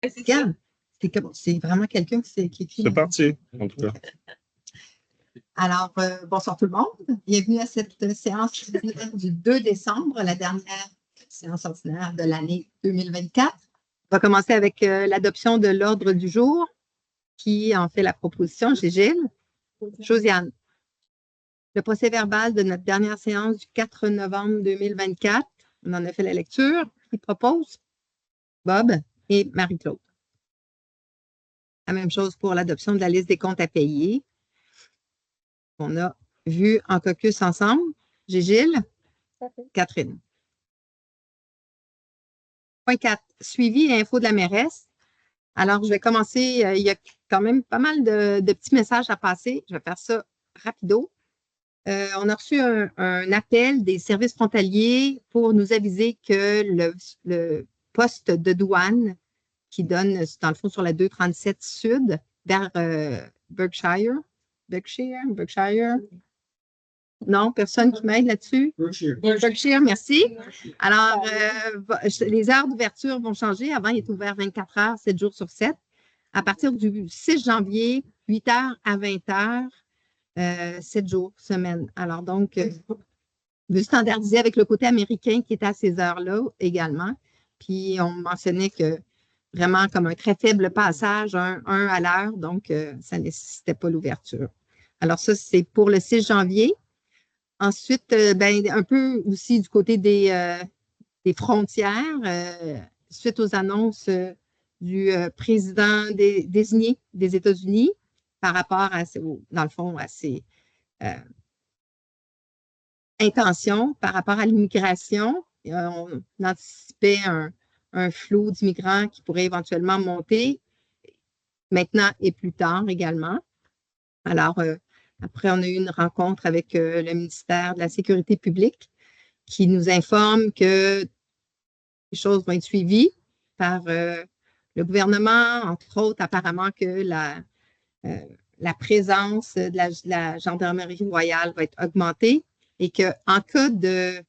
Regarde, c'est vraiment quelqu'un qui écrit. C'est parti, en tout cas. Alors, bonsoir tout le monde. Bienvenue à cette séance du 2 décembre, la dernière séance ordinaire de l'année 2024. On va commencer avec l'adoption de l'ordre du jour. Qui en fait la proposition? J'ai Gilles. Josiane. Le procès-verbal de notre dernière séance du 4 novembre 2024. On en a fait la lecture. Qui propose? Bob et Marie-Claude. La même chose pour l'adoption de la liste des comptes à payer. On a vu en caucus ensemble. J'ai Gilles. Catherine. Point 4. Suivi et info de la mairesse. Alors, je vais commencer. Il y a quand même pas mal de petits messages à passer. Je vais faire ça rapido. On a reçu un appel des services frontaliers pour nous aviser que le poste de douane qui donne, dans le fond, sur la 237 Sud, vers Berkshire. Non, personne qui m'aide là-dessus? Berkshire, merci. Alors, les heures d'ouverture vont changer. Avant, il était ouvert 24 heures, 7 jours sur 7. À partir du 6 janvier, 8 heures à 20 heures, 7 jours, semaine. Alors, donc, vu standardiser avec le côté américain qui est à ces heures-là également. Puis, on mentionnait que vraiment comme un très faible passage, un à l'heure, donc ça ne nécessitait pas l'ouverture. Alors, ça, c'est pour le 6 janvier. Ensuite, un peu aussi du côté des frontières, suite aux annonces du président désigné des États-Unis par rapport à, dans le fond, à ses intentions par rapport à l'immigration. On anticipait un flot d'immigrants qui pourrait éventuellement monter maintenant et plus tard également. Alors, après, on a eu une rencontre avec le ministère de la Sécurité publique qui nous informe que les choses vont être suivies par le gouvernement, entre autres, apparemment que la présence de la gendarmerie royale va être augmentée et qu'en cas de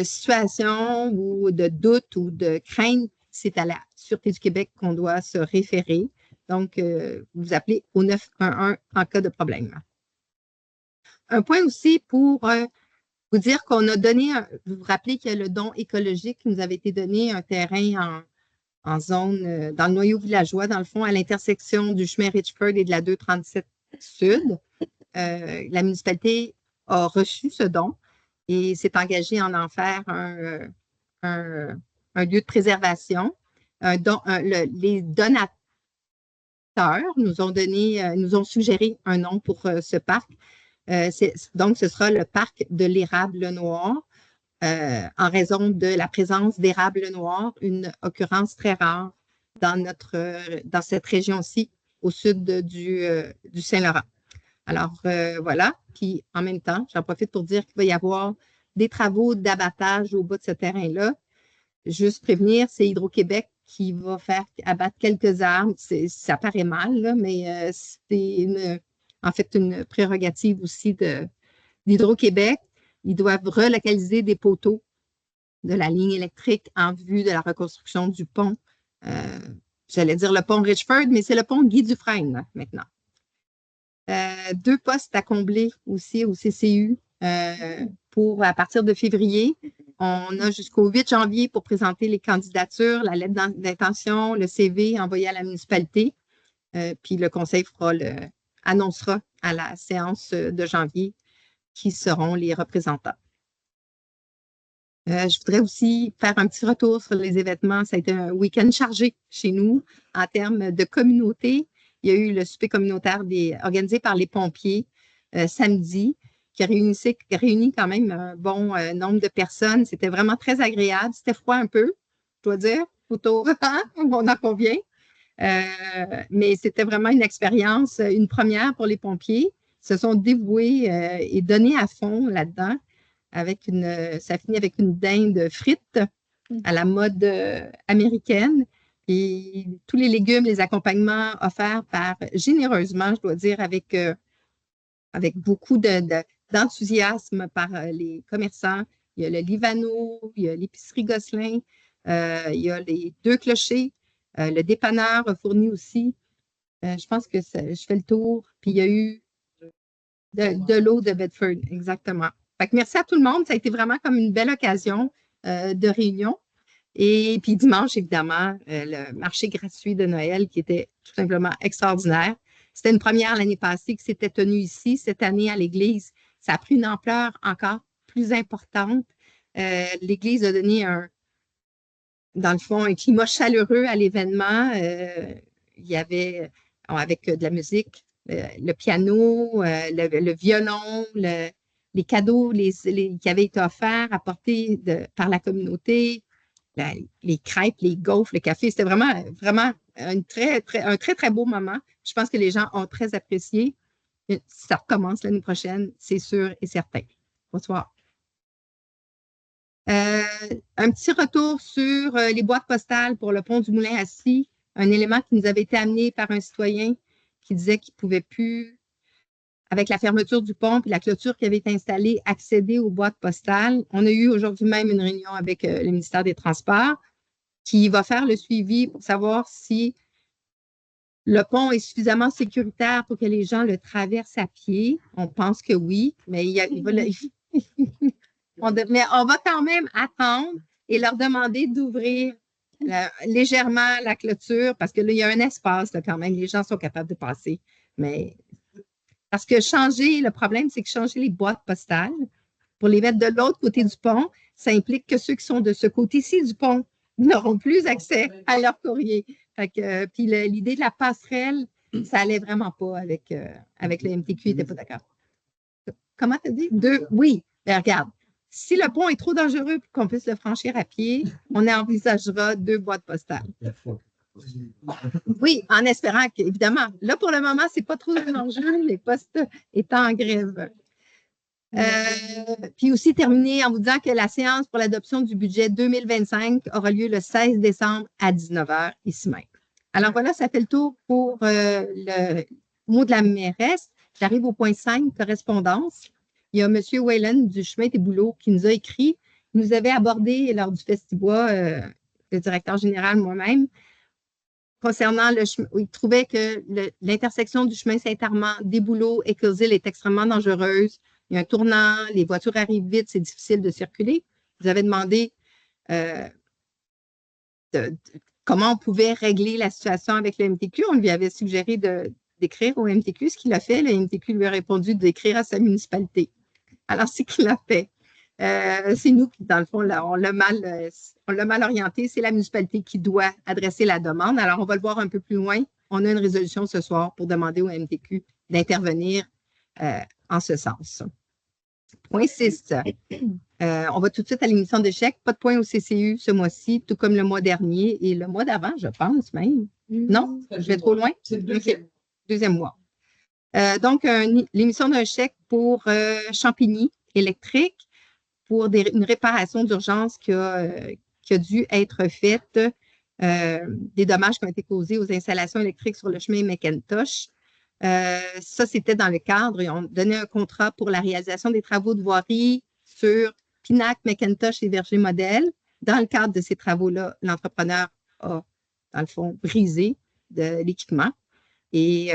situation ou de doute ou de crainte, c'est à la Sûreté du Québec qu'on doit se référer. Donc, vous appelez au 911 en cas de problème. Un point aussi pour vous dire qu'on a donné, vous vous rappelez qu'il y a le don écologique qui nous avait été donné, un terrain en zone, dans le noyau villageois, dans le fond, à l'intersection du chemin Richford et de la 237 Sud. La municipalité a reçu ce don et s'est engagée à en faire un lieu de préservation. Les donateurs nous ont suggéré un nom pour ce parc. Donc, ce sera le parc de l'érable noir. En raison de la présence d'érable noir, une occurrence très rare dans cette région-ci, au sud du Saint-Laurent. Alors, voilà. Puis, en même temps, j'en profite pour dire qu'il va y avoir des travaux d'abattage au bas de ce terrain-là. Juste prévenir, c'est Hydro-Québec qui va faire abattre quelques arbres. Ça paraît mal, là, mais c'est en fait une prérogative aussi d'Hydro-Québec. Ils doivent relocaliser des poteaux de la ligne électrique en vue de la reconstruction du pont. J'allais dire le pont Richford, mais c'est le pont Guy Dufresne là, maintenant. 2 postes à combler aussi au CCU à partir de février. On a jusqu'au 8 janvier pour présenter les candidatures, la lettre d'intention, le CV envoyé à la municipalité. Puis le conseil annoncera à la séance de janvier qui seront les représentants. Je voudrais aussi faire un petit retour sur les événements. Ça a été un week-end chargé chez nous en termes de communauté. Il y a eu le souper communautaire organisé par les pompiers samedi, qui a réuni quand même un bon nombre de personnes. C'était vraiment très agréable. C'était froid un peu, je dois dire, autour, on en convient. Mais c'était vraiment une expérience, une première pour les pompiers. Ils se sont dévoués et donnés à fond là-dedans. Ça finit avec une dinde frite à la mode américaine. Et tous les légumes, les accompagnements offerts généreusement, je dois dire, avec beaucoup d'enthousiasme par les commerçants. Il y a le Livano, il y a l'épicerie Gosselin, il y a les 2 clochers, Le dépanneur a fourni aussi. Je pense que je fais le tour. Puis il y a eu de l'eau de Bedford, exactement. Fait que merci à tout le monde. Ça a été vraiment comme une belle occasion de réunion. Et puis dimanche, évidemment, le marché gratuit de Noël qui était tout simplement extraordinaire. C'était une première l'année passée qui s'était tenue ici. Cette année, à l'Église, ça a pris une ampleur encore plus importante. L'Église a donné dans le fond, un climat chaleureux à l'événement. Il y avait, avec de la musique, le piano, le violon, les cadeaux qui avaient été offerts, apportés par la communauté, les crêpes, les gaufres, le café. C'était vraiment, vraiment un très, très beau moment. Je pense que les gens ont très apprécié. Ça recommence l'année prochaine, c'est sûr et certain. Bonsoir. Un petit retour sur les boîtes postales pour le pont du Moulin-Assis, un élément qui nous avait été amené par un citoyen qui disait qu'il ne pouvait plus, avec la fermeture du pont et la clôture qui avait été installée, accéder aux boîtes postales. On a eu aujourd'hui même une réunion avec le ministère des Transports qui va faire le suivi pour savoir si le pont est suffisamment sécuritaire pour que les gens le traversent à pied. On pense que oui, mais mais on va quand même attendre et leur demander d'ouvrir légèrement la clôture parce que là, il y a un espace là, quand même. Les gens sont capables de passer. Mais parce que le problème, c'est que changer les boîtes postales pour les mettre de l'autre côté du pont, ça implique que ceux qui sont de ce côté-ci du pont n'auront plus accès à leur courrier. Puis l'idée de la passerelle, ça allait vraiment pas avec le MTQ, il n'était pas d'accord. Comment tu as dit? Oui, mais regarde. Si le pont est trop dangereux pour qu'on puisse le franchir à pied, on envisagera 2 boîtes postales. Oui, en espérant qu'évidemment, là pour le moment, ce n'est pas trop un enjeu, les postes étant en grève. Puis aussi terminer en vous disant que la séance pour l'adoption du budget 2025 aura lieu le 16 décembre à 19h ici même. Alors voilà, ça fait le tour pour le mot de la mairesse. J'arrive au point 5, correspondance. Il y a M. Whalen du Chemin des Bouleaux qui nous a écrit. Il nous avait abordé lors du Festibois, le directeur général moi-même, concernant le chemin. Il trouvait que l'intersection du chemin Saint-Armand, des Bouleaux et Kilshill est extrêmement dangereuse. Il y a un tournant, les voitures arrivent vite, c'est difficile de circuler. Vous avez demandé comment on pouvait régler la situation avec le MTQ. On lui avait suggéré d'écrire au MTQ, ce qu'il a fait. Le MTQ lui a répondu d'écrire à sa municipalité. Alors, c'est qu'il a fait. C'est nous qui, dans le fond, on l'a mal orienté. C'est la municipalité qui doit adresser la demande. Alors, on va le voir un peu plus loin. On a une résolution ce soir pour demander au MTQ d'intervenir en ce sens. Point 6. On va tout de suite à l'émission de chèques. Pas de point au CCU ce mois-ci, tout comme le mois dernier et le mois d'avant, je pense même. Non? Je vais trop loin? C'est le deuxième mois. Donc, l'émission d'un chèque pour Champigny électrique pour une réparation d'urgence qui a dû être faite, des dommages qui ont été causés aux installations électriques sur le chemin McIntosh. Ça, c'était dans le cadre, ils ont donné un contrat pour la réalisation des travaux de voirie sur Pinac, McIntosh et Verger Modèle. Dans le cadre de ces travaux-là, l'entrepreneur a, dans le fond, brisé de l'équipement. Et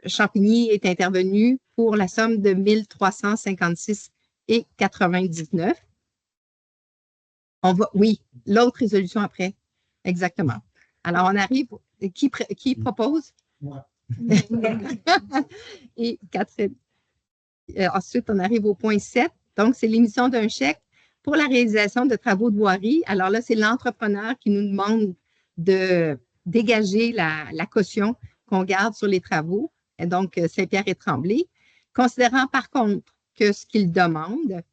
Champigny est intervenu pour la somme de 1 356,99. Oui, l'autre résolution après. Exactement. Alors, on arrive. Qui propose? Moi. Et Catherine. Ensuite, on arrive au point 7. Donc, c'est l'émission d'un chèque pour la réalisation de travaux de voirie. Alors là, c'est l'entrepreneur qui nous demande de dégager la caution qu'on garde sur les travaux, et donc Saint-Pierre et Tremblay. Considérant par contre que ce qu'il demande,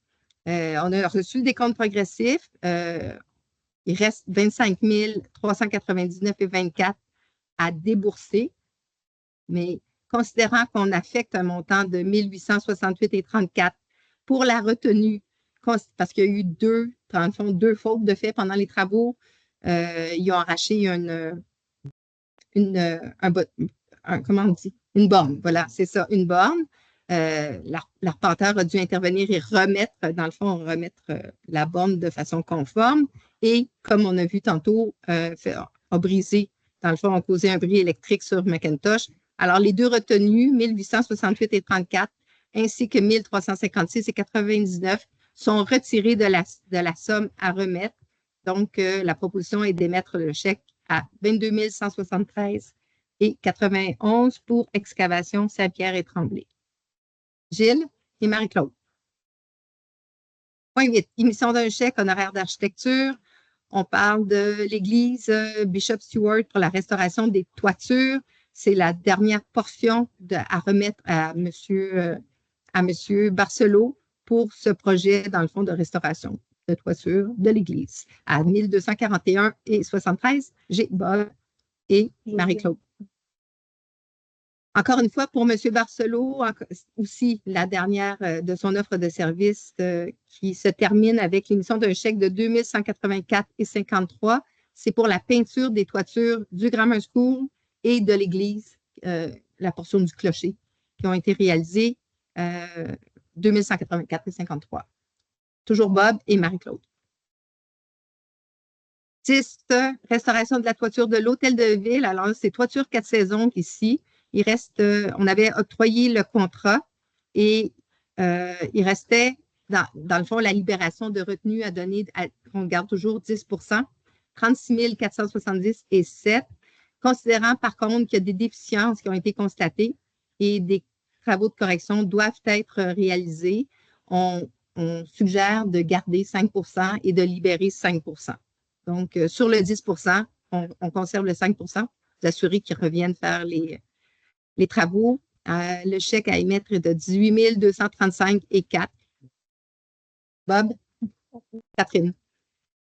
on a reçu le décompte progressif, il reste 25 399,24 à débourser, mais considérant qu'on affecte un montant de 1 868,34 pour la retenue, parce qu'il y a eu deux fautes de fait pendant les travaux, ils ont arraché comment on dit? Une borne, voilà, c'est ça, une borne. L'arpenteur a dû intervenir et remettre la borne de façon conforme et, comme on a vu tantôt, a brisé dans le fond, ont causé un bris électrique sur Macintosh. Alors, les deux retenues, 1868 et 34, ainsi que 1356 et 99, sont retirées de la somme à remettre. Donc, la proposition est d'émettre le chèque à 22 173 et 91 pour excavation Saint-Pierre et Tremblay. Gilles et Marie-Claude. Point 8. Émission d'un chèque honoraire d'architecture. On parle de l'église Bishop Stewart pour la restauration des toitures. C'est la dernière portion à remettre à M. Barcelot pour ce projet, dans le fond, de restauration de toiture de l'église. À 1241 et 73, j'ai Bob et Marie-Claude. Encore une fois, pour M. Barcelot, aussi la dernière de son offre de service qui se termine avec l'émission d'un chèque de 2184 et 53. C'est pour la peinture des toitures du Grammar School et de l'église, la portion du clocher, qui ont été réalisées 2184 et 53. Toujours Bob et Marie-Claude. 10. Restauration de la toiture de l'Hôtel de Ville. Alors, c'est toiture 4 saisons ici. Il reste, on avait octroyé le contrat et il restait, dans le fond, la libération de retenue à donner, on garde toujours 10 36 470 et 7. Considérant par contre qu'il y a des déficiences qui ont été constatées et des travaux de correction doivent être réalisés, on suggère de garder 5 et de libérer 5 Donc, sur le 10 on conserve le 5 pour s'assurer qu'ils reviennent faire les travaux. Le chèque à émettre est de 18 235 et 4. Bob? Catherine.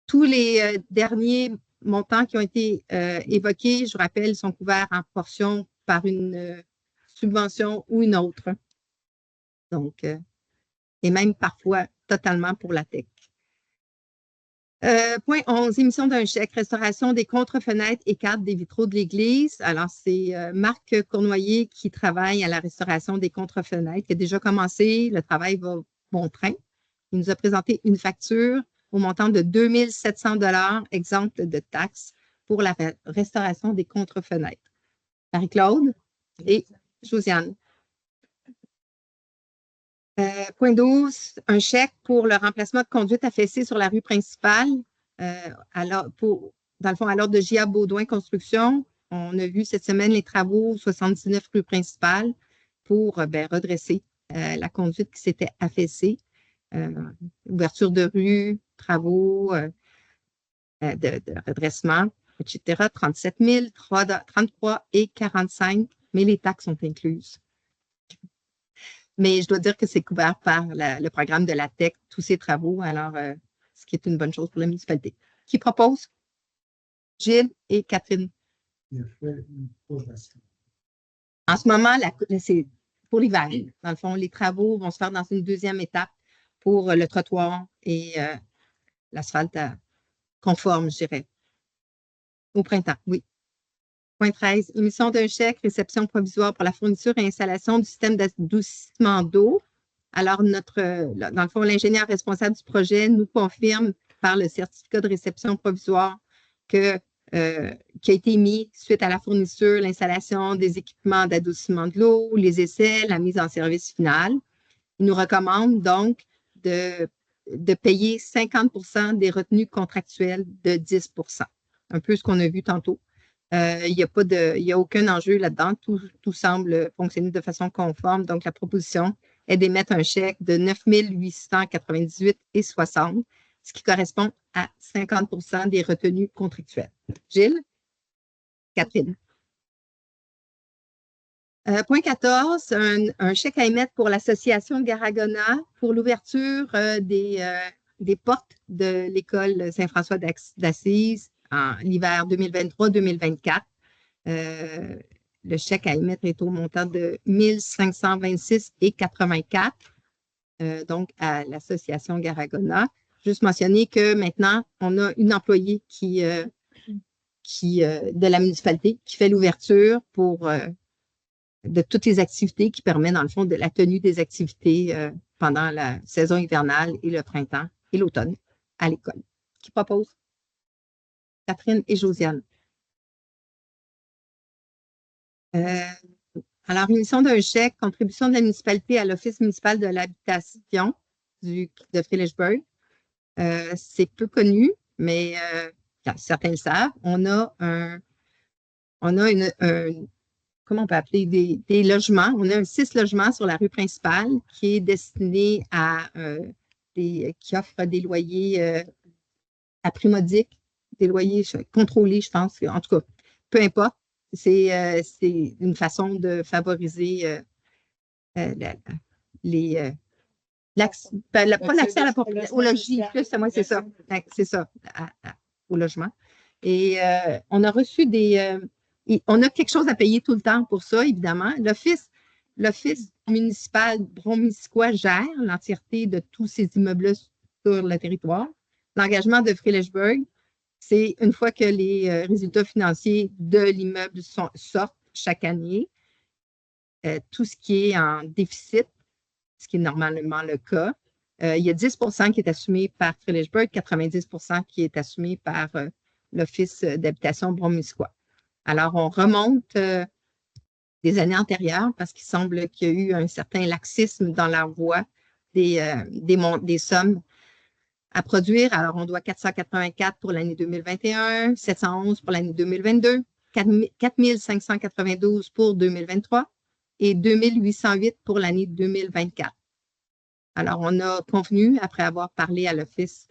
Tous les derniers montants qui ont été évoqués, je rappelle, sont couverts en portion par une subvention ou une autre. Donc, et même parfois totalement pour la TEC. Point 11, émission d'un chèque, restauration des contre-fenêtres et cadres des vitraux de l'église. Alors, c'est Marc Cournoyer qui travaille à la restauration des contre-fenêtres, qui a déjà commencé. Le travail va bon train. Il nous a présenté une facture au montant de 2 700 $ exempte de taxes pour la restauration des contre-fenêtres. Marie-Claude et Josiane. Point 12, un chèque pour le remplacement de conduite affaissée sur la rue principale. Dans le fond, à l'ordre de J.A. Baudouin Construction, on a vu cette semaine les travaux 79 rue principale pour redresser la conduite qui s'était affaissée. Ouverture de rue, travaux de redressement, etc. 37 000, 33 et 45, mais les taxes sont incluses. Mais je dois dire que c'est couvert par le programme de la TEC, tous ces travaux, alors ce qui est une bonne chose pour la municipalité. Qui propose? Gilles et Catherine. En ce moment, c'est pour l'hiver. Dans le fond, les travaux vont se faire dans une deuxième étape pour le trottoir et l'asphalte conforme, je dirais. Au printemps, oui. Point 13, émission d'un chèque, réception provisoire pour la fourniture et installation du système d'adoucissement d'eau. Alors, dans le fond, l'ingénieur responsable du projet nous confirme par le certificat de réception provisoire qui a été mis suite à la fourniture, l'installation des équipements d'adoucissement de l'eau, les essais, la mise en service finale. Il nous recommande donc de payer 50 des retenues contractuelles de 10 un peu ce qu'on a vu tantôt. Il n'y a aucun enjeu là-dedans. Tout semble fonctionner de façon conforme. Donc, la proposition est d'émettre un chèque de 9 898 et 60, ce qui correspond à 50 des retenues contractuelles. Gilles? Catherine? Point 14, un chèque à émettre pour l'association Garagona pour l'ouverture des portes de l'école Saint-François d'Assise en l'hiver 2023-2024. Le chèque à émettre est au montant de 1 526 et 84, donc à l'association Garagona. Juste mentionner que maintenant, on a une employée de la municipalité qui fait l'ouverture de toutes les activités qui permettent, dans le fond, de la tenue des activités pendant la saison hivernale et le printemps et l'automne à l'école. Qui propose? Catherine et Josiane. Alors, émission d'un chèque, contribution de la municipalité à l'Office municipal de l'habitation de Philipsburg. C'est peu connu, mais certains le savent. On a comment on peut appeler des logements. On a 6 logements sur la rue principale qui est destiné à qui offre des loyers à prix modique, des loyers contrôlés, je pense. En tout cas, peu importe. C'est une façon de favoriser les pas l'accès au logis, plus, moi, c'est ça. C'est ça, au logement. Et on a reçu on a quelque chose à payer tout le temps pour ça, évidemment. L'Office municipal bromiskois gère l'entièreté de tous ces immeubles sur le territoire. L'engagement de Philipsburg, c'est une fois que les résultats financiers de l'immeuble sortent chaque année, tout ce qui est en déficit, ce qui est normalement le cas, il y a 10 qui est assumé par Philipsburg, 90 qui est assumé par l'Office d'habitation bromiskois. Alors, on remonte des années antérieures parce qu'il semble qu'il y a eu un certain laxisme dans l'envoi des sommes à produire. Alors, on doit 484 pour l'année 2021, 711 pour l'année 2022, 4592 pour 2023 et 2808 pour l'année 2024. Alors, on a convenu, après avoir parlé à l'Office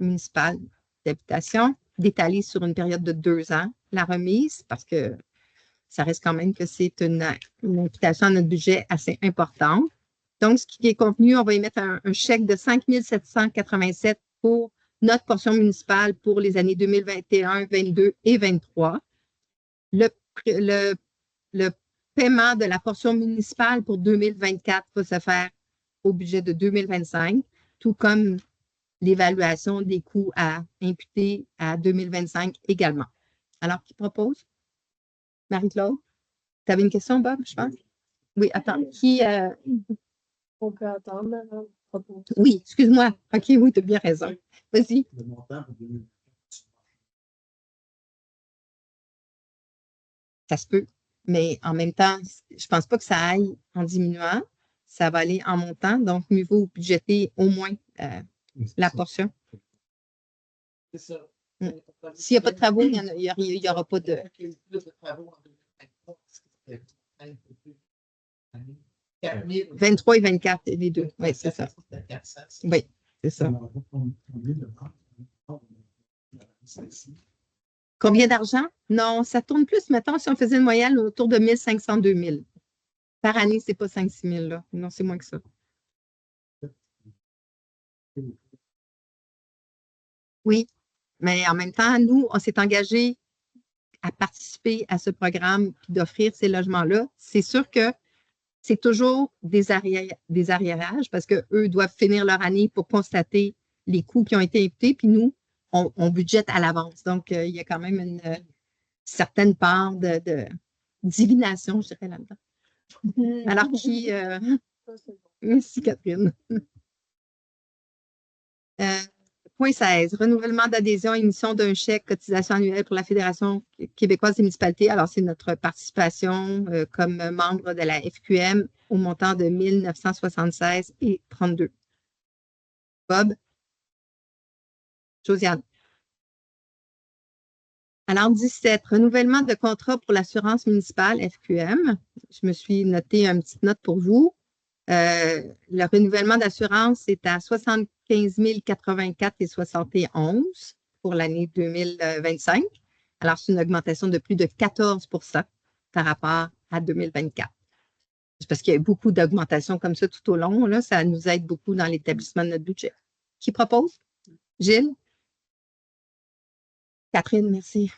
municipal d'habitation, d'étaler sur une période de 2 ans la remise parce que ça reste quand même que c'est une imputation à notre budget assez importante. Donc, ce qui est convenu, on va émettre un chèque de 5 787 pour notre portion municipale pour les années 2021, 2022 et 2023. Le paiement de la portion municipale pour 2024 va se faire au budget de 2025, tout comme l'évaluation des coûts à imputer à 2025 également. Alors, qui propose? Marie-Claude? Tu avais une question, Bob, je pense? Oui, attends. On peut attendre. Oui, excuse-moi. OK, oui, tu as bien raison. Vas-y. Le montant pour 2024. Ça se peut. Mais en même temps, je ne pense pas que ça aille en diminuant. Ça va aller en montant. Donc, mieux vaut budgéter au moins la portion. C'est ça. S'il n'y a pas de travaux, il n'y aura pas de. 23 et 24, les deux. Oui, c'est ça. Oui, c'est ça. Combien d'argent? Non, ça tourne plus. Mettons, si on faisait une moyenne autour de 1 500, 2 000. Par année, ce n'est pas 5 6 000, là. Non, c'est moins que ça. Oui, mais en même temps, nous, on s'est engagé à participer à ce programme et d'offrir ces logements-là. C'est sûr que c'est toujours des arriérages parce qu'eux doivent finir leur année pour constater les coûts qui ont été imputés, puis nous, on budgète à l'avance. Donc, il y a quand même une certaine part de divination, je dirais, là-dedans. Alors qui... Merci, Catherine. Point 16, renouvellement d'adhésion, émission d'un chèque, cotisation annuelle pour la Fédération québécoise des municipalités. Alors, c'est notre participation comme membre de la FQM au montant de 1 976 et 32. Bob? Josiane? Alors, 17, renouvellement de contrat pour l'assurance municipale FQM. Je me suis noté une petite note pour vous. Le renouvellement d'assurance est à 75 084 et 71 pour l'année 2025. Alors, c'est une augmentation de plus de 14 par rapport à 2024. C'est parce qu'il y a eu beaucoup d'augmentations comme ça tout au long. Là, ça nous aide beaucoup dans l'établissement de notre budget. Qui propose? Gilles? Catherine, merci.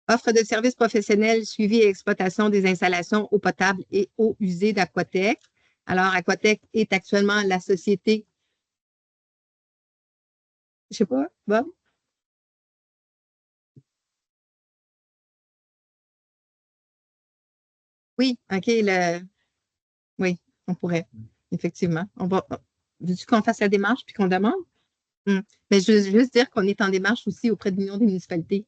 Offre de services professionnels, suivi et exploitation des installations eau potable et eau usée d'Aquatec. Alors, Aquatec est actuellement la société. Je ne sais pas, Bob? Oui, OK. Oui, on pourrait, effectivement. Veux-tu qu'on fasse la démarche puis qu'on demande? Mais je veux juste dire qu'on est en démarche aussi auprès de l'Union des municipalités.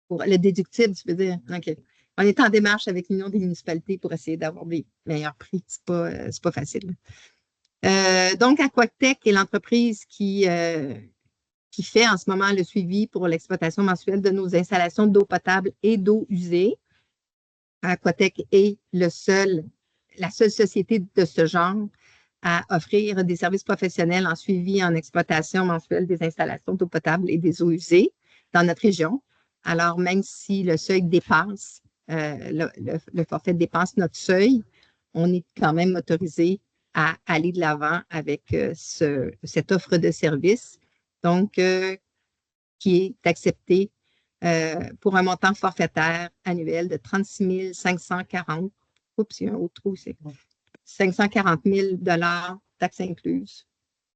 Pour le déductible, tu veux dire? OK. On est en démarche avec l'Union des municipalités pour essayer d'avoir des meilleurs prix. C'est pas facile. Donc, Aquatech est l'entreprise qui fait en ce moment le suivi pour l'exploitation mensuelle de nos installations d'eau potable et d'eau usée. Aquatech est la seule société de ce genre à offrir des services professionnels en suivi en exploitation mensuelle des installations d'eau potable et des eaux usées dans notre région. Alors, même si le seuil dépasse, le forfait dépasse notre seuil, on est quand même autorisé à aller de l'avant avec cette offre de service, donc qui est acceptée pour un montant forfaitaire annuel de 36 540. Oups, il y a un autre trou, c'est 540 000 taxes incluses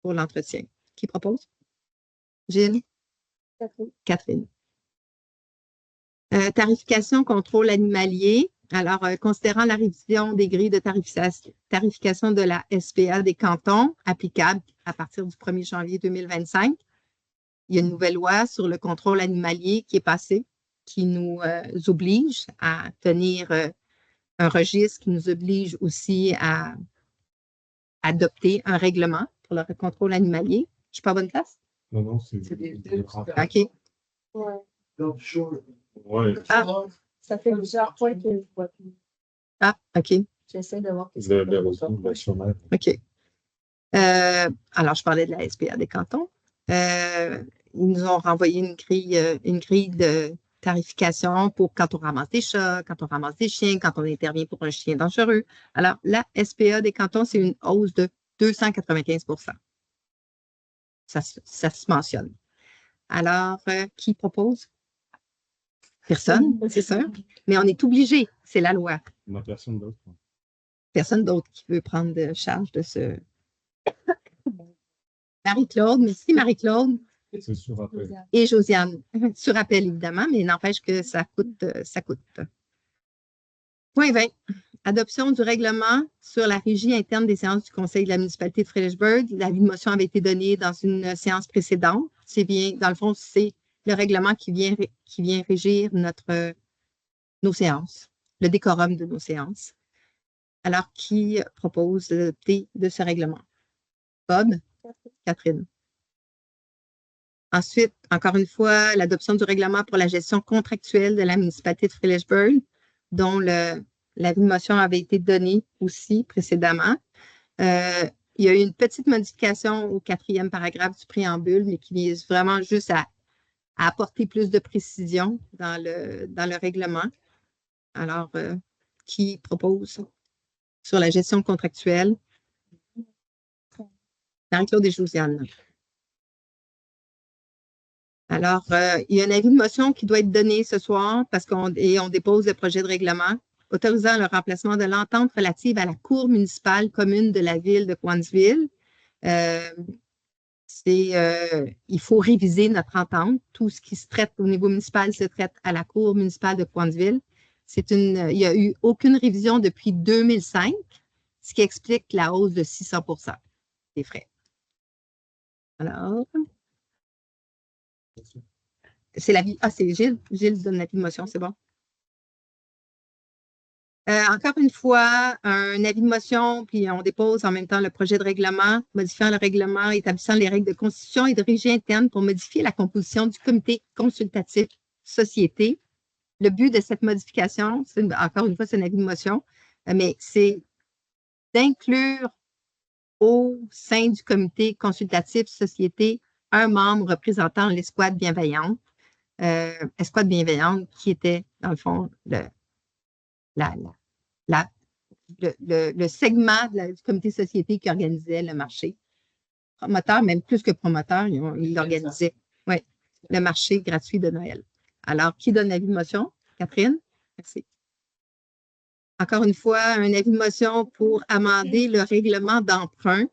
pour l'entretien. Qui propose? Gilles? Catherine. Tarification, contrôle animalier. Alors, considérant la révision des grilles de tarification de la SPA des cantons applicables à partir du 1er janvier 2025, il y a une nouvelle loi sur le contrôle animalier qui est passée, qui nous oblige à tenir un registre, qui nous oblige aussi à adopter un règlement pour le contrôle animalier. Je ne suis pas à bonne place? Non, c'est OK. Ouais. Ah. Ça fait plusieurs fois que je ne vois plus. Ah, OK. J'essaie de voir Le retour de la chômage. OK. Alors, je parlais de la SPA des cantons. Ils nous ont renvoyé une grille de tarification pour quand on ramasse des chats, quand on ramasse des chiens, quand on intervient pour un chien dangereux. Alors, la SPA des cantons, c'est une hausse de 295 %. Ça se mentionne. Alors, qui propose? Personne, c'est ça. Mais on est obligé, c'est la loi. Il n'y a personne d'autre. Personne d'autre qui veut prendre charge de ce. Marie-Claude, merci Marie-Claude. C'est sur appel. Et Josiane, sur appel évidemment, mais n'empêche que ça coûte. Point 20. Adoption du règlement sur la régie interne des séances du Conseil de la municipalité de Fredericksburg. L'avis de motion avait été donné dans une séance précédente. C'est bien, dans le fond, c'est le règlement qui vient régir nos séances, le décorum de nos séances. Alors, qui propose d'adopter de ce règlement? Bob? Catherine. Ensuite, encore une fois, l'adoption du règlement pour la gestion contractuelle de la municipalité de Fredericksburg, dont l'avis de motion avait été donné aussi précédemment. Il y a eu une petite modification au 4e paragraphe du préambule, mais qui vise vraiment juste à apporter plus de précision dans le règlement. Alors, qui propose sur la gestion contractuelle? Marie-Claude et Josiane. Alors, il y a un avis de motion qui doit être donné ce soir parce qu'on dépose le projet de règlement autorisant le remplacement de l'entente relative à la cour municipale commune de la ville de Cowansville. Il faut réviser notre entente. Tout ce qui se traite au niveau municipal se traite à la cour municipale de Cowansville. Il n'y a eu aucune révision depuis 2005, ce qui explique la hausse de 600 % des frais. Alors, c'est l'avis. Ah, c'est Gilles. Gilles donne l'avis de motion, c'est bon. Encore une fois, un avis de motion, puis on dépose en même temps le projet de règlement, modifiant le règlement, établissant les règles de constitution et de régie interne pour modifier la composition du comité consultatif société. Le but de cette modification, encore une fois, c'est un avis de motion, mais c'est d'inclure au sein du comité consultatif société un membre représentant l'escouade bienveillante. Escouade bienveillante qui était, dans le fond, le segment du comité société qui organisait le marché. Promoteur, même plus que promoteur, il l'organisait. Oui, le marché gratuit de Noël. Alors, qui donne l'avis de motion? Catherine? Merci. Encore une fois, un avis de motion pour amender le règlement d'emprunt,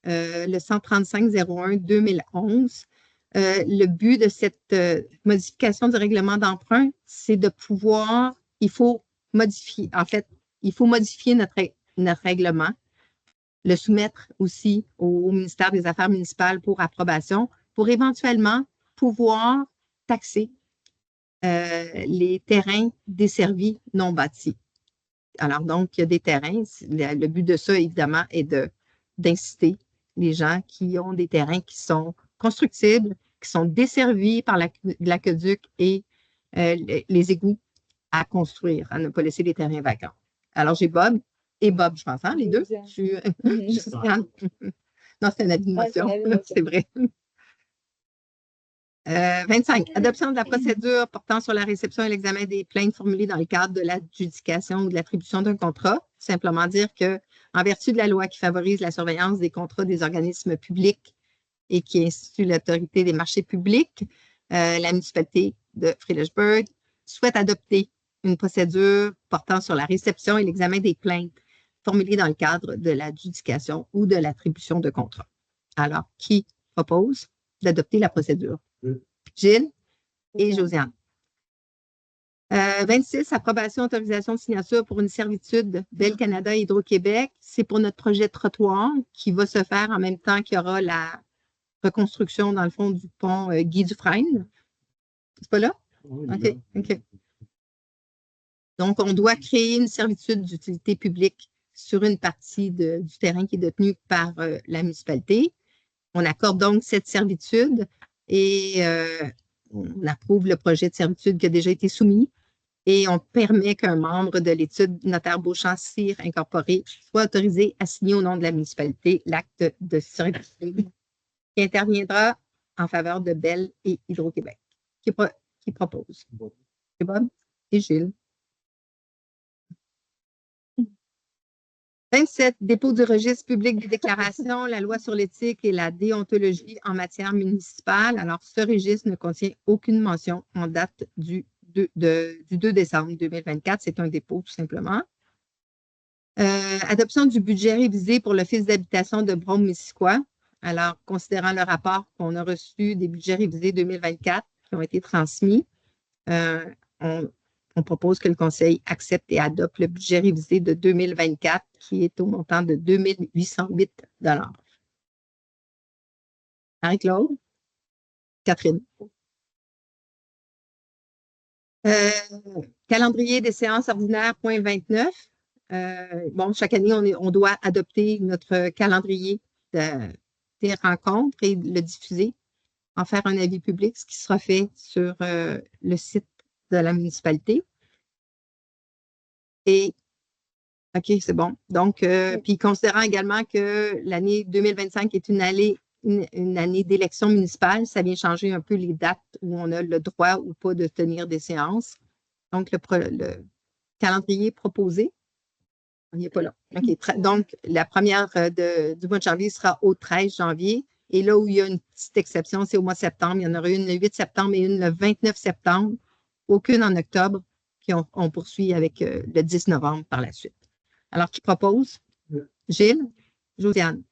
le 135-01-2011. Le but de cette modification du règlement d'emprunt, c'est de pouvoir, il faut modifier notre règlement, le soumettre aussi au ministère des Affaires municipales pour approbation, pour éventuellement pouvoir taxer les terrains desservis non bâtis. Alors, donc, il y a des terrains. Le but de ça, évidemment, est d'inciter les gens qui ont des terrains qui sont constructibles, qui sont desservis par l'aqueduc et les égouts à construire, à ne pas laisser les terrains vacants. Alors, j'ai Bob et Bob, je pense, hein, les deux. Non, c'est une animation, c'est vrai. 25. Adoption de la procédure portant sur la réception et l'examen des plaintes formulées dans le cadre de l'adjudication ou de l'attribution d'un contrat. Simplement dire que, en vertu de la loi qui favorise la surveillance des contrats des organismes publics et qui institue l'autorité des marchés publics, la municipalité de Fredericksburg souhaite adopter une procédure portant sur la réception et l'examen des plaintes formulées dans le cadre de l'adjudication ou de l'attribution de contrat. Alors, qui propose d'adopter la procédure? Gilles et Josiane. 26, approbation, autorisation de signature pour une servitude Bell Canada Hydro-Québec. C'est pour notre projet de trottoir qui va se faire en même temps qu'il y aura la reconstruction, dans le fond, du pont Guy Dufresne. C'est pas là? Oui, OK. Donc, on doit créer une servitude d'utilité publique sur une partie du terrain qui est détenu par la municipalité. On accorde donc cette servitude et on approuve le projet de servitude qui a déjà été soumis et on permet qu'un membre de l'étude notaire Beauchamp-Cyr incorporé soit autorisé à signer au nom de la municipalité l'acte de servitude qui interviendra en faveur de Bell et Hydro-Québec. Qui propose? C'est Bob et Gilles. 27, dépôt du registre public des déclarations, la loi sur l'éthique et la déontologie en matière municipale. Alors, ce registre ne contient aucune mention en date du 2 décembre 2024. C'est un dépôt, tout simplement. Adoption du budget révisé pour l'Office d'habitation de Brome-Missisquoi. Alors, considérant le rapport qu'on a reçu des budgets révisés 2024 qui ont été transmis, on propose que le Conseil accepte et adopte le budget révisé de 2024 qui est au montant de 2 808 $. Marie-Claude? Catherine? Calendrier des séances ordinaires, point 29. Bon, chaque année, on doit adopter notre calendrier des rencontres et le diffuser, en faire un avis public, ce qui sera fait sur le site de la municipalité. Et, OK, c'est bon. Donc, puis considérant également que l'année 2025 est une année d'élection municipale, ça vient changer un peu les dates où on a le droit ou pas de tenir des séances. Donc, le calendrier proposé, il n'est pas là. Okay. Donc, la première du mois de janvier sera au 13 janvier. Et là où il y a une petite exception, c'est au mois de septembre. Il y en aura une le 8 septembre et une le 29 septembre. Aucune en octobre. Puis on poursuit avec le 10 novembre par la suite. Alors, qui propose? Gilles? Josiane?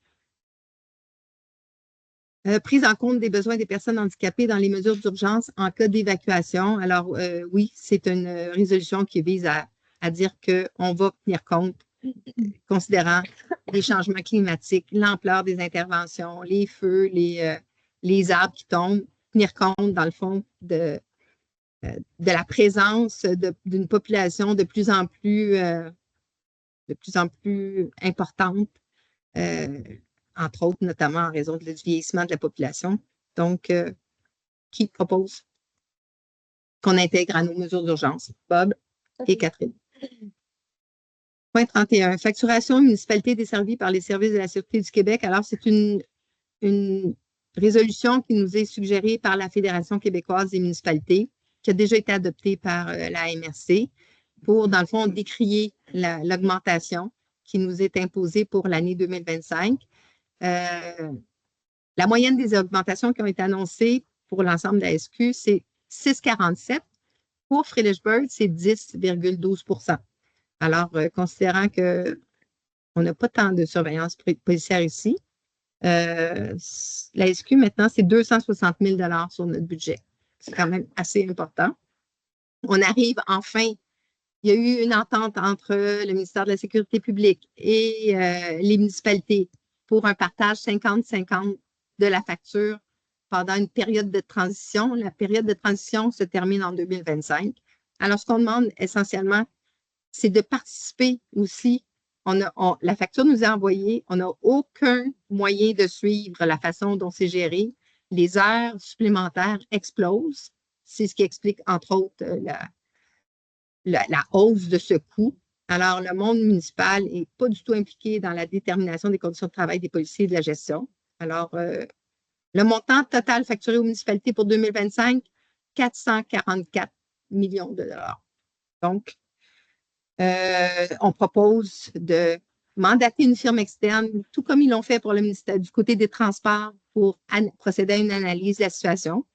Prise en compte des besoins des personnes handicapées dans les mesures d'urgence en cas d'évacuation. Alors, oui, c'est une résolution qui vise à dire qu'on va tenir compte, considérant les changements climatiques, l'ampleur des interventions, les feux, les arbres qui tombent, tenir compte, dans le fond, de la présence d'une population de plus en plus importante, entre autres, notamment en raison du vieillissement de la population. Donc, qui propose qu'on intègre à nos mesures d'urgence? Bob et Catherine. Point 31. Facturation municipalité desservie par les services de la Sûreté du Québec. Alors, c'est une résolution qui nous est suggérée par la Fédération québécoise des municipalités, qui a déjà été adoptée par la MRC pour, dans le fond, décrier l'augmentation qui nous est imposée pour l'année 2025. La moyenne des augmentations qui ont été annoncées pour l'ensemble de la SQ, c'est 6,47. Pour Fredericksburg, c'est 10,12 %. Alors, considérant qu'on n'a pas tant de surveillance policière ici, la SQ, maintenant, c'est 260 000 $ sur notre budget. C'est quand même assez important. On arrive enfin, il y a eu une entente entre le ministère de la Sécurité publique et les municipalités pour un partage 50-50 de la facture pendant une période de transition. La période de transition se termine en 2025. Alors, ce qu'on demande essentiellement, c'est de participer aussi. La facture nous est envoyée. On n'a aucun moyen de suivre la façon dont c'est géré. Les heures supplémentaires explosent. C'est ce qui explique, entre autres, la hausse de ce coût. Alors, le monde municipal n'est pas du tout impliqué dans la détermination des conditions de travail des policiers et de la gestion. Alors, le montant total facturé aux municipalités pour 2025, 444 millions de dollars. Donc, on propose de mandater une firme externe, tout comme ils l'ont fait pour le ministère du côté des transports, pour procéder à une analyse de la situation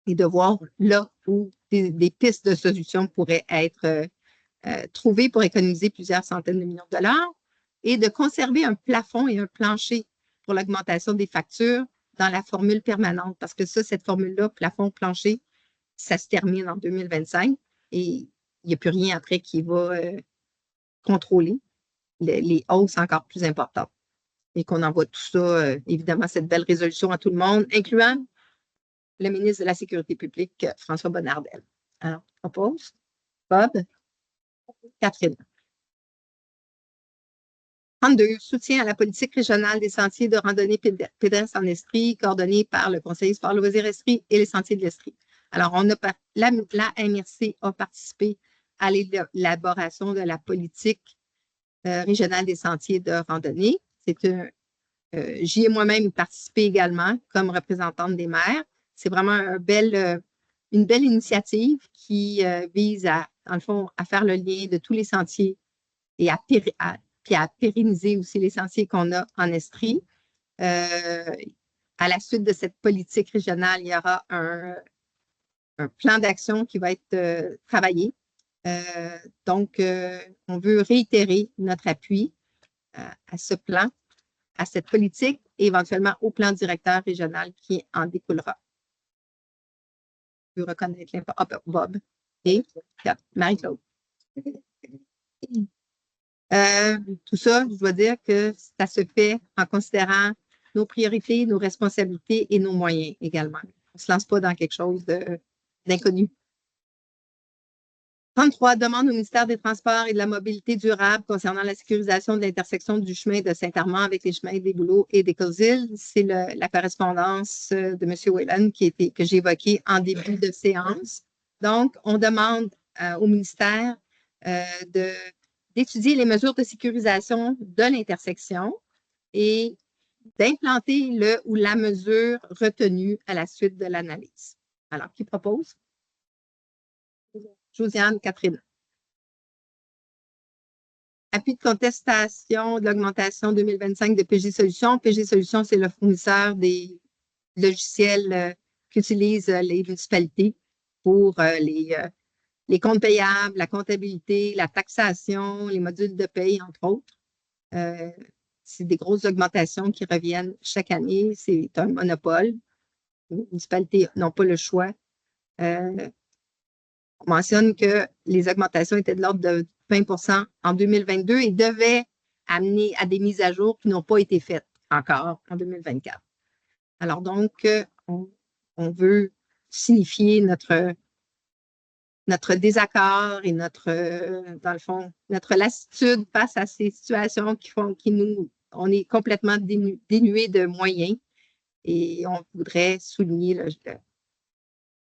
et de voir là où des pistes de solutions pourraient être trouvées pour économiser plusieurs centaines de millions de dollars et de conserver un plafond et un plancher pour l'augmentation des factures dans la formule permanente. Parce que ça, cette formule-là, plafond-plancher, ça se termine en 2025 et il n'y a plus rien après qui va contrôler les hausses encore plus importantes. Et qu'on envoie tout ça, évidemment, cette belle résolution à tout le monde, incluant le ministre de la Sécurité publique, François Bonnardel. Alors, je propose. Bob? Catherine. 32. Soutien à la politique régionale des sentiers de randonnée pédestre en Estrie, coordonnée par le Conseil sport loisirs Estrie et les sentiers de l'Estrie. Alors, la MRC a participé à l'élaboration de la politique régionale des sentiers de randonnée. J'y ai moi-même participé également comme représentante des maires. C'est vraiment une belle initiative qui vise dans le fond, à faire le lien de tous les sentiers et à pérenniser aussi les sentiers qu'on a en Estrie. À la suite de cette politique régionale, il y aura un plan d'action qui va être travaillé. Donc, on veut réitérer notre appui à ce plan, à cette politique et éventuellement au plan directeur régional qui en découlera. Je veux reconnaître Bob et Marie-Claude. Tout ça, je dois dire que ça se fait en considérant nos priorités, nos responsabilités et nos moyens également. On ne se lance pas dans quelque chose d'inconnu. 33, demande au ministère des Transports et de la Mobilité durable concernant la sécurisation de l'intersection du chemin de Saint-Armand avec les chemins des Bouleaux et des Causilles. C'est la correspondance de M. Whelan que j'ai évoquée en début de séance. Donc, on demande au ministère d'étudier les mesures de sécurisation de l'intersection et d'implanter le ou la mesure retenue à la suite de l'analyse. Alors, qui propose? Josiane, Catherine. Appui de contestation de l'augmentation 2025 de PG Solutions. PG Solutions, c'est le fournisseur des logiciels qu'utilisent les municipalités pour les comptes payables, la comptabilité, la taxation, les modules de paye, entre autres. C'est des grosses augmentations qui reviennent chaque année. C'est un monopole. Les municipalités n'ont pas le choix. On mentionne que les augmentations étaient de l'ordre de 20 en 2022 et devaient amener à des mises à jour qui n'ont pas été faites encore en 2024. Alors donc, on veut signifier notre désaccord et dans le fond, notre lassitude face à ces situations on est complètement dénué de moyens et on voudrait souligner,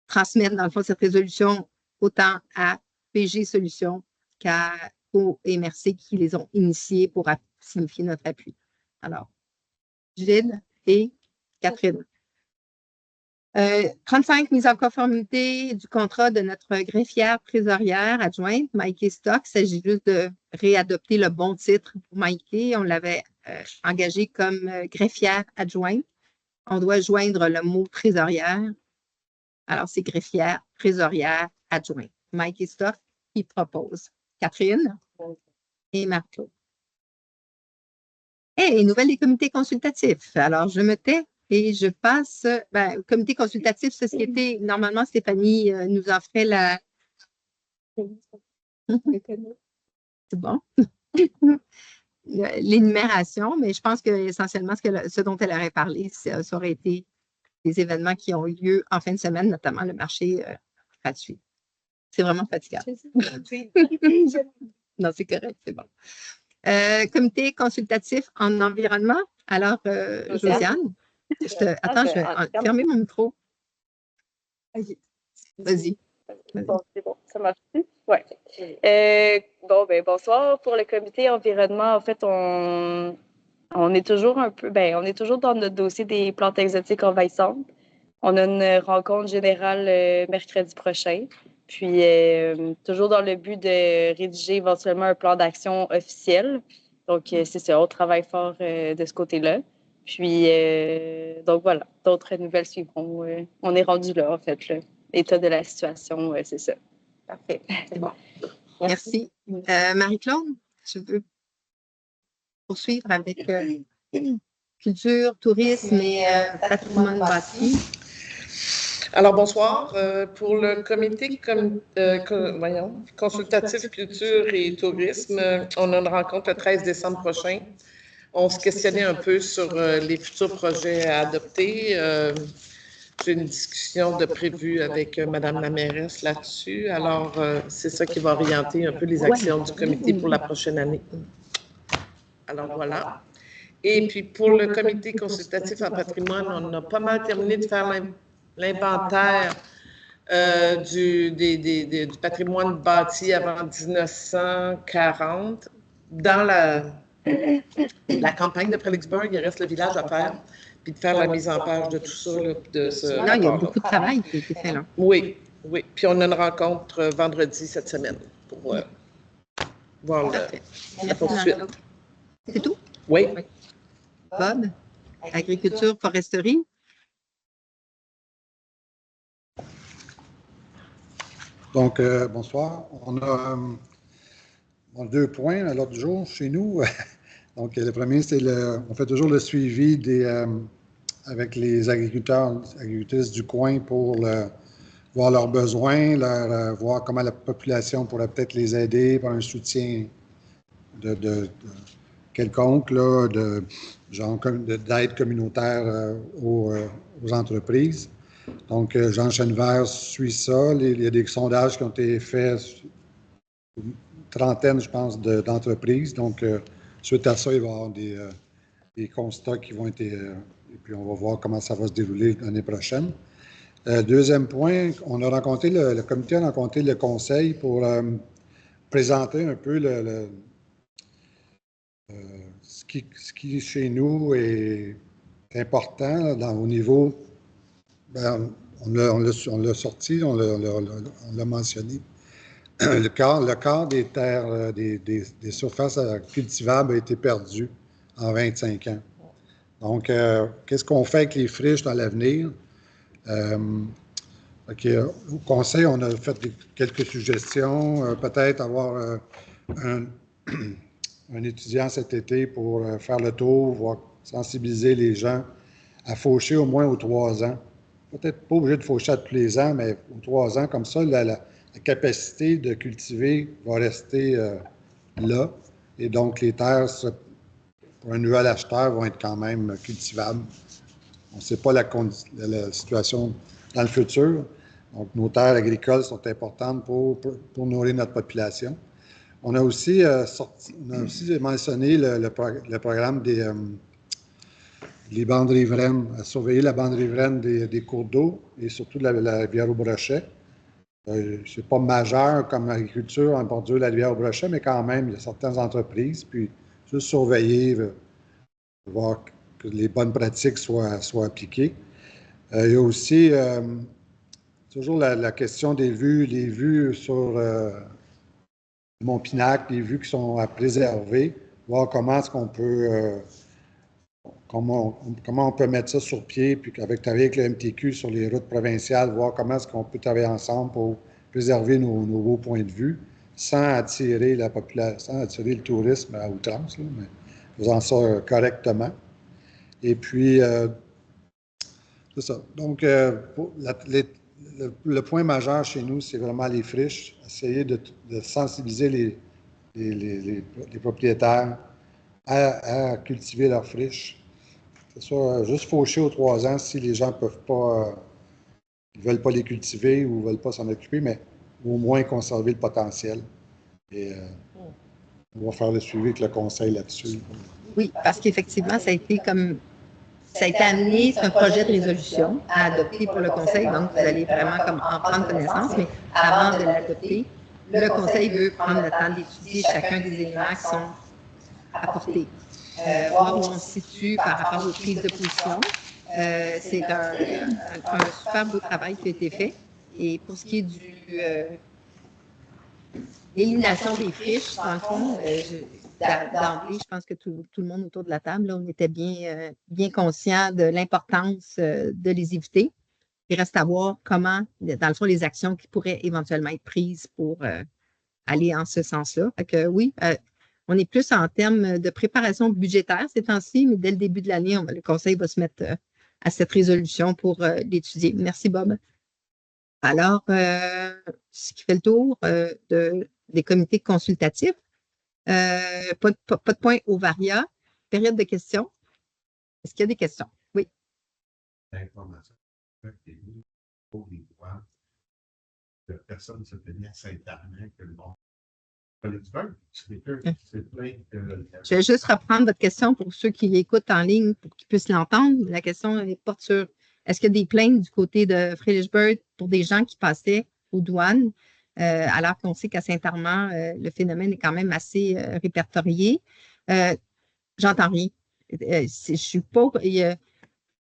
transmettre dans le fond cette résolution autant à PG Solutions qu'au MRC qui les ont initiés pour signifier notre appui. Alors, Gilles et Catherine. 35, mise en conformité du contrat de notre greffière trésorière adjointe, Maïké Stock. Il s'agit juste de réadopter le bon titre pour Maïké. On l'avait engagée comme greffière adjointe. On doit joindre le mot trésorière. Alors, c'est greffière, trésorière, adjointe. Maïké Stock qui propose. Catherine et Marc-Claude. Et nouvelle des comités consultatifs. Alors, je me tais. Et je passe, comité consultatif société, normalement, Stéphanie nous en ferait la... C'est bon. L'énumération, mais je pense que essentiellement, ce dont elle aurait parlé, ça aurait été des événements qui ont eu lieu en fin de semaine, notamment le marché gratuit. C'est vraiment fatigant. Non, c'est correct, c'est bon. Comité consultatif en environnement. Alors, Josiane, attends, je vais fermer mon micro. Vas-y. Bon, c'est bon, ça marche plus? Oui. Bonsoir. Pour le comité environnement, en fait, on est toujours on est toujours dans notre dossier des plantes exotiques envahissantes. On a une rencontre générale mercredi prochain. Puis, toujours dans le but de rédiger éventuellement un plan d'action officiel. Donc, c'est ça, on travaille fort de ce côté-là. Puis, donc voilà, d'autres nouvelles suivront. On est rendu là, en fait, l'état de la situation, c'est ça. Parfait, c'est bon. Merci. Marie-Claude, je veux poursuivre avec culture, tourisme et patrimoine bâti. Alors, bonsoir. Pour le comité consultatif culture et tourisme, on a une rencontre le 13 décembre prochain. On se questionnait un peu sur les futurs projets à adopter. J'ai une discussion de prévue avec Mme la mairesse là-dessus. Alors, c'est ça qui va orienter un peu les actions du comité pour la prochaine année. Alors, voilà. Et puis, pour le comité consultatif en patrimoine, on a pas mal terminé de faire l'inventaire du patrimoine bâti avant 1940. Dans la campagne de Fredericksburg, il reste le village à faire, puis de faire la mise en page de tout ça. Là, Là, il y a beaucoup de travail qui a été fait là. Oui, oui. Puis on a une rencontre vendredi cette semaine pour voir la poursuite. C'est tout? Oui. Bob, agriculture, foresterie. Donc, bonsoir. On a 2 points à l'ordre du jour chez nous. Donc, le premier, c'est on fait toujours le suivi avec les agriculteurs, agricultrices du coin pour voir leurs besoins, voir comment la population pourrait peut-être les aider par un soutien de quelconque, là, d'aide communautaire aux entreprises. Donc, Jean Chenevert suit ça. Il y a des sondages qui ont été faits, une trentaine, je pense, d'entreprises. Donc, suite à ça, il va y avoir des constats qui vont être... et puis, on va voir comment ça va se dérouler l'année prochaine. Deuxième point, on a rencontré, le comité a rencontré le conseil pour présenter un peu ce qui, chez nous, est important au niveau... on l'a sorti, on l'a mentionné. Le quart des terres, des surfaces cultivables a été perdu en 25 ans. Donc, qu'est-ce qu'on fait avec les friches dans l'avenir? Au conseil, on a fait quelques suggestions. Peut-être avoir un étudiant cet été pour faire le tour, voir, sensibiliser les gens à faucher au moins aux 3 ans. Peut-être pas obligé de faucher à tous les ans, mais aux 3 ans, comme ça, la capacité de cultiver va rester là. Et donc, les terres, pour un nouvel acheteur, vont être quand même cultivables. On ne sait pas la situation dans le futur. Donc, nos terres agricoles sont importantes pour nourrir notre population. On a aussi, mentionné le programme les bandes riveraines, à surveiller la bande riveraine des cours d'eau et surtout de la rivière au Brochet. C'est pas majeur comme agriculture en bordure de la rivière au Brochet, mais quand même, il y a certaines entreprises, puis juste surveiller, voir que les bonnes pratiques soient appliquées. Il y a aussi toujours la question des vues, les vues sur Mont-Pinac, les vues qui sont à préserver, voir comment est-ce qu'on peut... Comment on peut mettre ça sur pied, puis travailler avec le MTQ sur les routes provinciales, voir comment est-ce qu'on peut travailler ensemble pour préserver nos beaux points de vue, sans attirer la population, sans attirer le tourisme à outrance, là, mais faisant ça correctement. Et puis, c'est ça. Donc, le point majeur chez nous, c'est vraiment les friches, essayer de sensibiliser les propriétaires à cultiver leurs friches. c'est ça, juste faucher aux 3 ans si les gens peuvent pas, ils veulent pas les cultiver ou veulent pas s'en occuper, mais au moins conserver le potentiel. Et on va faire le suivi avec le conseil là-dessus. Oui, parce qu'effectivement, ça a été amené, c'est un projet de résolution à adopter pour le conseil, donc vous allez vraiment comme en prendre connaissance, mais avant de l'adopter, le conseil veut prendre le temps d'étudier chacun des éléments qui sont apportés, voir où on se situe par rapport aux prises de position. C'est un super beau travail qui a été fait. Et pour ce qui est de l'élimination des friches, dans le fond, d'emblée, je pense que tout le monde autour de la table, là, on était bien conscient de l'importance de les éviter. Il reste à voir comment, dans le fond, les actions qui pourraient éventuellement être prises pour aller en ce sens-là. Fait que oui, on est plus en termes de préparation budgétaire ces temps-ci, mais dès le début de l'année, le conseil va se mettre à cette résolution pour l'étudier. Merci, Bob. Alors, ce qui fait le tour des comités consultatifs. Pas de point au VARIA. Période de questions. Est-ce qu'il y a des questions? Oui. L'information pour les droits de personnes se tenir à Saint-Armand que le monde. Je vais juste reprendre votre question pour ceux qui l'écoutent en ligne pour qu'ils puissent l'entendre. La question porte sur est-ce qu'il y a des plaintes du côté de Fredericksburg pour des gens qui passaient aux douanes, alors qu'on sait qu'à Saint-Armand, le phénomène est quand même assez répertorié. J'entends rien. Je suis pas.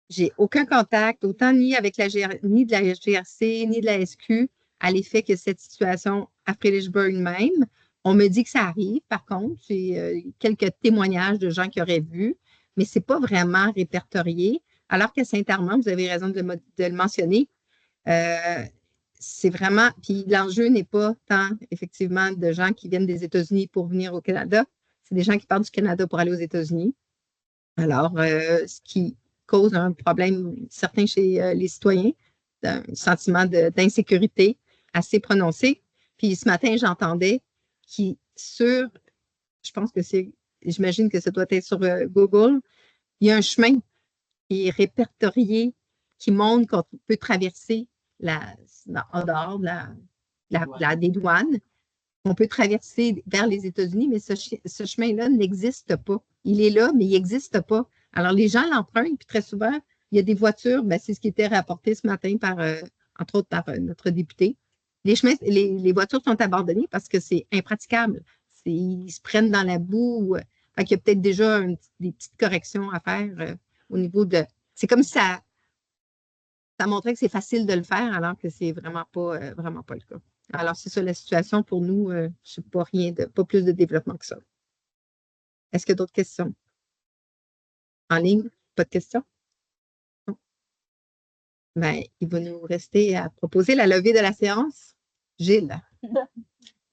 J'ai aucun contact, autant ni avec ni de la GRC, ni de la SQ, à l'effet que cette situation à Fredericksburg même. On me dit que ça arrive, par contre. J'ai quelques témoignages de gens qui auraient vu, mais ce n'est pas vraiment répertorié. Alors qu'à Saint-Armand, vous avez raison de le mentionner, c'est vraiment, puis l'enjeu n'est pas tant, effectivement, de gens qui viennent des États-Unis pour venir au Canada, c'est des gens qui partent du Canada pour aller aux États-Unis. Alors, ce qui cause un problème certain chez les citoyens, un sentiment d'insécurité assez prononcé. Puis ce matin, j'entendais je pense que j'imagine que ça doit être sur Google, il y a un chemin qui est répertorié, qui montre qu'on peut traverser en dehors des douanes. On peut traverser vers les États-Unis, mais ce chemin-là n'existe pas. Il est là, mais il n'existe pas. Alors, les gens l'empruntent, puis très souvent, il y a des voitures, c'est ce qui était rapporté ce matin entre autres par notre député. Les voitures sont abandonnées parce que c'est impraticable. Ils se prennent dans la boue. Fait qu'il y a peut-être déjà des petites corrections à faire au niveau de... C'est comme si ça montrait que c'est facile de le faire alors que c'est vraiment pas le cas. Alors, c'est ça la situation pour nous. Je ne sais pas plus de développement que ça. Est-ce qu'il y a d'autres questions? En ligne? Pas de questions? Non. Il va nous rester à proposer la levée de la séance. Gilles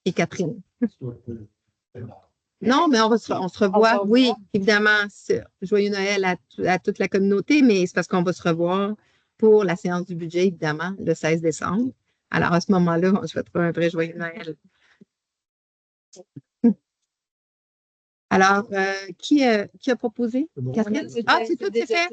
et Catherine. Non, mais on se revoit. Oui, évidemment, joyeux Noël à toute la communauté, mais c'est parce qu'on va se revoir pour la séance du budget, évidemment, le 16 décembre. Alors, à ce moment-là, on souhaitera un vrai joyeux Noël. Alors, qui a proposé? Catherine? Ah, c'est tout, c'est fait.